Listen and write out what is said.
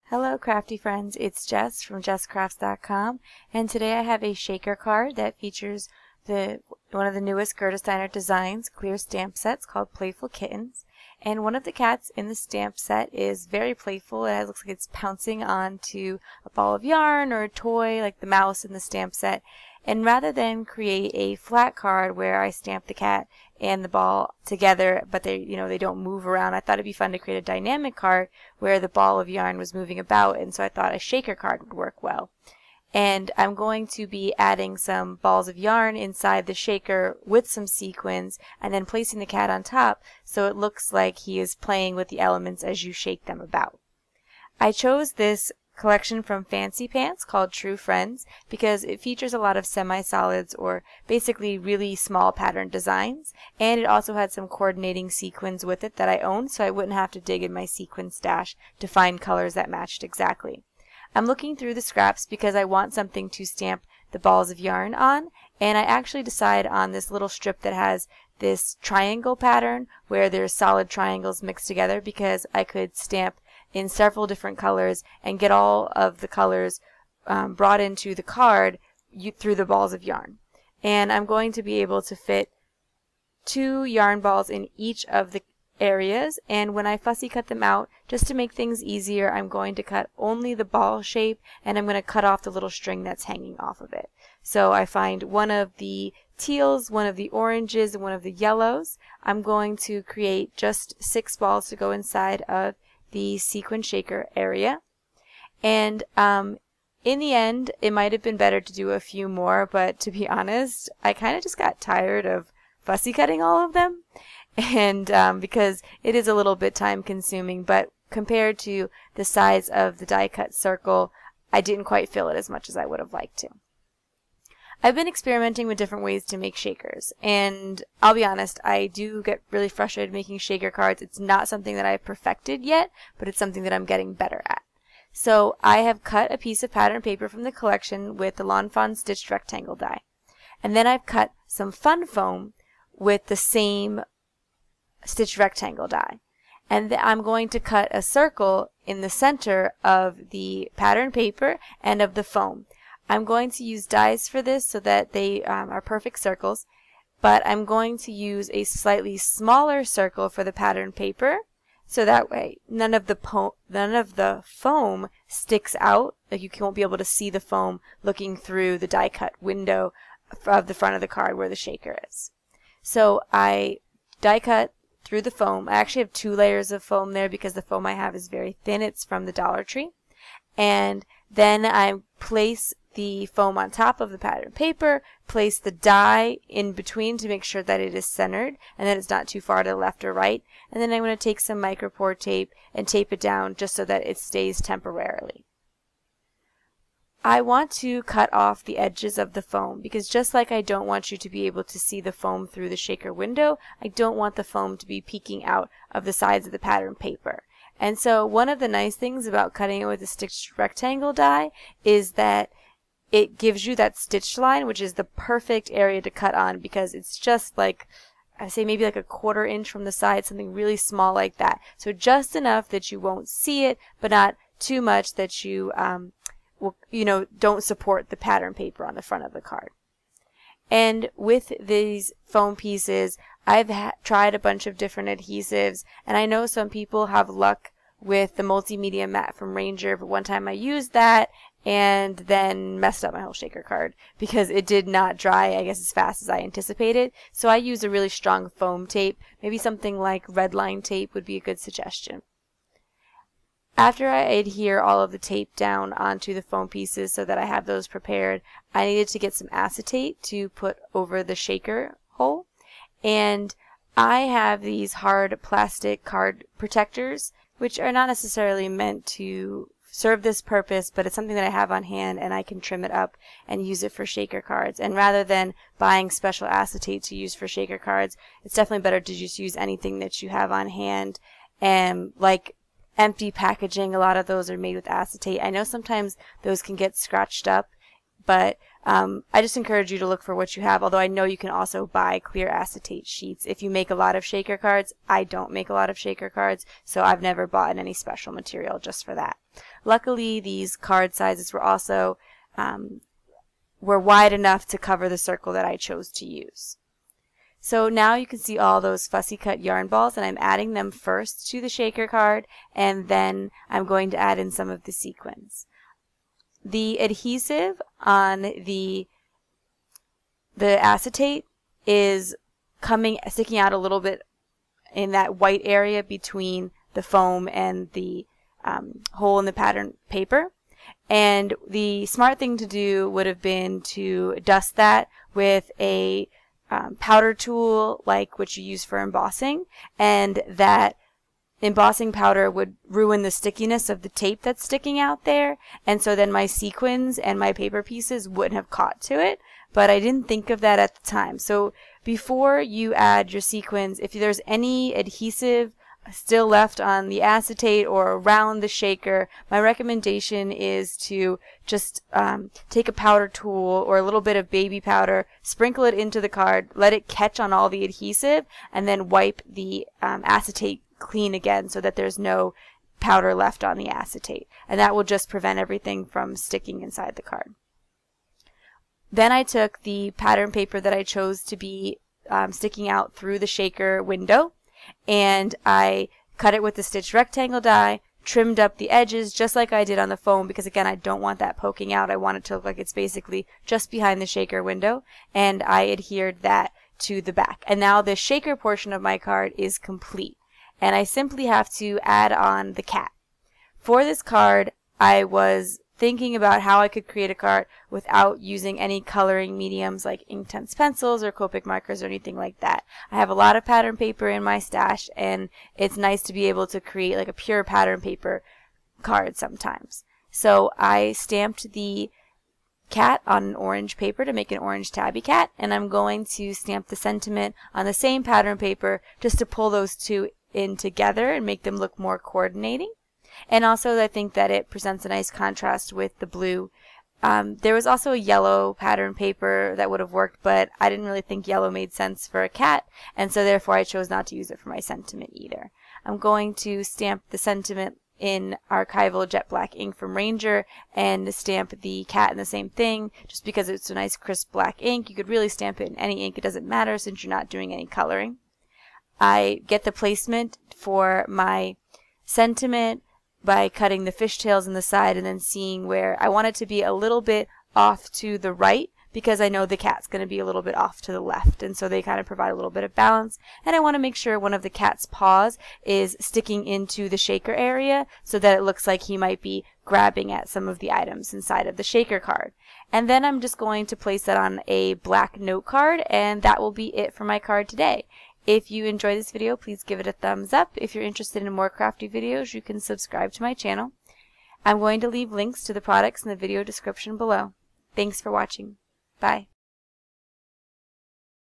Hello crafty friends, it's Jess from jesscrafts.com, and today I have a shaker card that features one of the newest Gerda Steiner Designs clear stamp sets called Playful Kittens. And one of the cats in the stamp set is very playful. It looks like it's pouncing onto a ball of yarn or a toy like the mouse in the stamp set. And rather than create a flat card where I stamp the cat and the ball together, but they don't move around, I thought it'd be fun to create a dynamic card where the ball of yarn was moving about, and so I thought a shaker card would work well. And I'm going to be adding some balls of yarn inside the shaker with some sequins and then placing the cat on top so it looks like he is playing with the elements as you shake them about. I chose this collection from Fancy Pants called True Friends because it features a lot of semi-solids or basically really small pattern designs, and it also had some coordinating sequins with it that I owned, so I wouldn't have to dig in my sequin stash to find colors that matched exactly. I'm looking through the scraps because I want something to stamp the balls of yarn on, and I actually decided on this little strip that has this triangle pattern where there's solid triangles mixed together because I could stamp in several different colors and get all of the colors brought into the card through the balls of yarn. And I'm going to be able to fit 2 yarn balls in each of the areas, and when I fussy cut them out, just to make things easier, I'm going to cut only the ball shape, and I'm going to cut off the little string that's hanging off of it. So I find one of the teals, one of the oranges, and one of the yellows. I'm going to create just 6 balls to go inside of the sequin shaker area, and in the end it might have been better to do a few more, but to be honest, I kind of just got tired of fussy cutting all of them, and because it is a little bit time consuming, but compared to the size of the die cut circle, I didn't quite fill it as much as I would have liked to. I've been experimenting with different ways to make shakers, and I'll be honest, I do get really frustrated making shaker cards. It's not something that I've perfected yet, but it's something that I'm getting better at. So I have cut a piece of pattern paper from the collection with the Lawn Fawn stitched rectangle die. And then I've cut some fun foam with the same stitched rectangle die. And I'm going to cut a circle in the center of the pattern paper and of the foam. I'm going to use dies for this so that they are perfect circles, but I'm going to use a slightly smaller circle for the pattern paper, so that way none of the foam sticks out, like you won't be able to see the foam looking through the die cut window of the front of the card where the shaker is. So I die cut through the foam. I actually have 2 layers of foam there because the foam I have is very thin. It's from the Dollar Tree. And then I place the foam on top of the pattern paper, place the die in between to make sure that it is centered and that it's not too far to the left or right, and then I'm going to take some micropore tape and tape it down just so that it stays temporarily. I want to cut off the edges of the foam because just like I don't want you to be able to see the foam through the shaker window, I don't want the foam to be peeking out of the sides of the pattern paper. And so one of the nice things about cutting it with a stitched rectangle die is that it gives you that stitch line, which is the perfect area to cut on because it's just like, I say maybe like a 1/4 inch from the side, something really small like that. So just enough that you won't see it, but not too much that you don't support the pattern paper on the front of the card. And with these foam pieces, I've tried a bunch of different adhesives, and I know some people have luck with the multimedia mat from Ranger, but one time I used that and then messed up my whole shaker card because it did not dry, I guess, as fast as I anticipated. So I use a really strong foam tape. Maybe something like red line tape would be a good suggestion. After I adhere all of the tape down onto the foam pieces so that I have those prepared, I needed to get some acetate to put over the shaker hole. And I have these hard plastic card protectors, which are not necessarily meant to serve this purpose, but it's something that I have on hand and I can trim it up and use it for shaker cards. And rather than buying special acetate to use for shaker cards, it's definitely better to just use anything that you have on hand. And like empty packaging, a lot of those are made with acetate. I know sometimes those can get scratched up, but I just encourage you to look for what you have, although I know you can also buy clear acetate sheets if you make a lot of shaker cards. I don't make a lot of shaker cards, so I've never bought any special material just for that. Luckily, these card sizes were also were wide enough to cover the circle that I chose to use. So now you can see all those fussy cut yarn balls, and I'm adding them first to the shaker card, and then I'm going to add in some of the sequins. The adhesive on the acetate is sticking out a little bit in that white area between the foam and the hole in the pattern paper. And the smart thing to do would have been to dust that with a powder tool like which you use for embossing, and that embossing powder would ruin the stickiness of the tape that's sticking out there, and so then my sequins and my paper pieces wouldn't have caught to it, but I didn't think of that at the time. So before you add your sequins, if there's any adhesive still left on the acetate or around the shaker, my recommendation is to just take a powder tool or a little bit of baby powder, sprinkle it into the card, let it catch on all the adhesive, and then wipe the acetate clean again so that there's no powder left on the acetate, and that will just prevent everything from sticking inside the card. Then I took the pattern paper that I chose to be sticking out through the shaker window, and I cut it with the stitched rectangle die, trimmed up the edges just like I did on the foam, because again I don't want that poking out. I want it to look like it's basically just behind the shaker window, and I adhered that to the back. And now the shaker portion of my card is complete, and I simply have to add on the cat. For this card, I was thinking about how I could create a card without using any coloring mediums like Inktense pencils or Copic markers or anything like that. I have a lot of pattern paper in my stash, and it's nice to be able to create like a pure pattern paper card sometimes. So I stamped the cat on an orange paper to make an orange tabby cat, and I'm going to stamp the sentiment on the same pattern paper just to pull those two in together and make them look more coordinating. And also I think that it presents a nice contrast with the blue. There was also a yellow pattern paper that would have worked, but I didn't really think yellow made sense for a cat, and so therefore I chose not to use it for my sentiment either. I'm going to stamp the sentiment in archival jet black ink from Ranger and stamp the cat in the same thing, just because it's a nice crisp black ink. You could really stamp it in any ink, it doesn't matter since you're not doing any coloring. I get the placement for my sentiment by cutting the fishtails in the side and then seeing where I want it to be a little bit off to the right, because I know the cat's going to be a little bit off to the left, and so they kind of provide a little bit of balance. And I want to make sure one of the cat's paws is sticking into the shaker area so that it looks like he might be grabbing at some of the items inside of the shaker card. And then I'm just going to place that on a black note card, and that will be it for my card today. If you enjoyed this video, please give it a thumbs up. If you're interested in more crafty videos, you can subscribe to my channel. I'm going to leave links to the products in the video description below. Thanks for watching. Bye.